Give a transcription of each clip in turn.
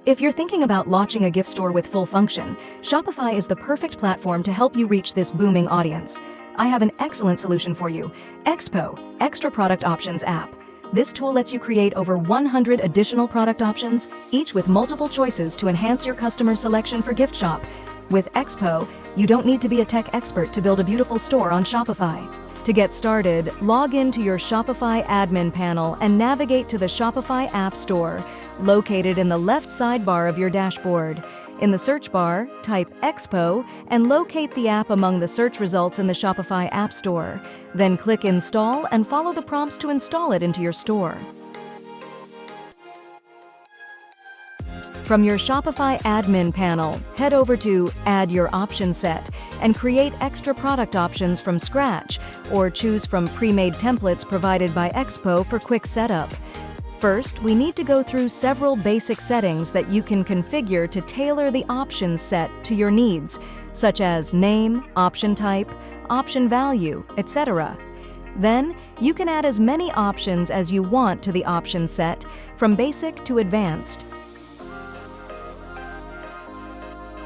If you're thinking about launching a gift store with full function, Shopify is the perfect platform to help you reach this booming audience. I have an excellent solution for you: EXPO, Extra Product Options app. This tool lets you create over 100 additional product options, each with multiple choices to enhance your customer selection for gift shop. With EXPO, you don't need to be a tech expert to build a beautiful store on Shopify. To get started, log into your Shopify admin panel and navigate to the Shopify App Store, located in the left sidebar of your dashboard. In the search bar, type EXPO and locate the app among the search results in the Shopify App Store. Then click Install and follow the prompts to install it into your store. From your Shopify admin panel, head over to Add Your Option Set and create extra product options from scratch, or choose from pre-made templates provided by EXPO for quick setup. First, we need to go through several basic settings that you can configure to tailor the option set to your needs, such as name, option type, option value, etc. Then, you can add as many options as you want to the option set, from basic to advanced.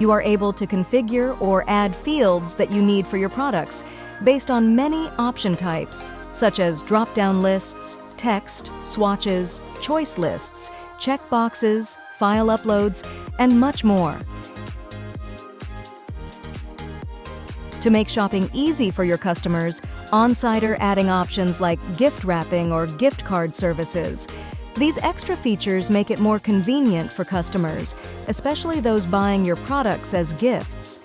You are able to configure or add fields that you need for your products based on many option types, such as drop-down lists, text, swatches, choice lists, checkboxes, file uploads, and much more. To make shopping easy for your customers, on-site are adding options like gift wrapping or gift card services. These extra features make it more convenient for customers, especially those buying your products as gifts.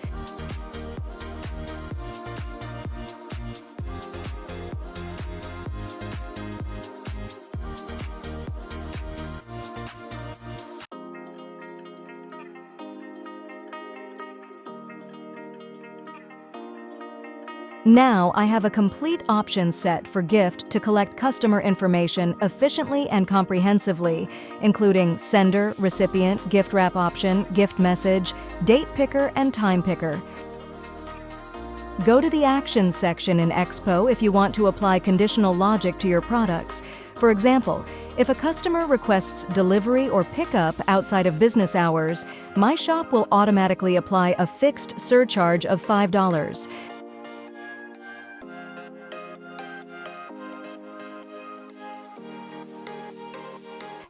Now I have a complete option set for gift to collect customer information efficiently and comprehensively, including sender, recipient, gift wrap option, gift message, date picker, and time picker. Go to the Actions section in EXPO if you want to apply conditional logic to your products. For example, if a customer requests delivery or pickup outside of business hours, my shop will automatically apply a fixed surcharge of $5.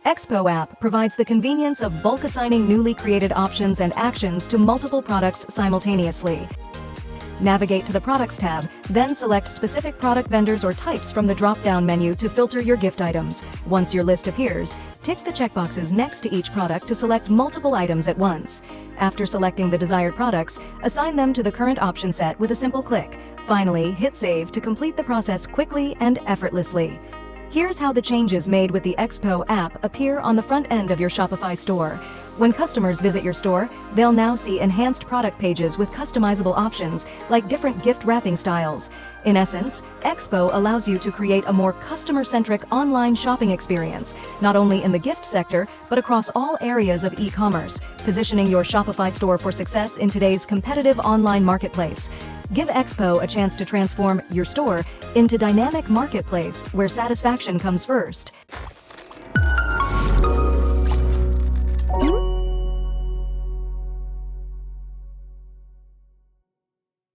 EXPO app provides the convenience of bulk assigning newly created options and actions to multiple products simultaneously. Navigate to the Products tab, then select specific product vendors or types from the drop-down menu to filter your gift items. Once your list appears, tick the checkboxes next to each product to select multiple items at once. After selecting the desired products, assign them to the current option set with a simple click. Finally, hit Save to complete the process quickly and effortlessly. Here's how the changes made with the EXPO app appear on the front end of your Shopify store. When customers visit your store, they'll now see enhanced product pages with customizable options, like different gift wrapping styles. In essence, EXPO allows you to create a more customer-centric online shopping experience, not only in the gift sector, but across all areas of e-commerce, positioning your Shopify store for success in today's competitive online marketplace. Give EXPO a chance to transform your store into dynamic marketplace where satisfaction comes first.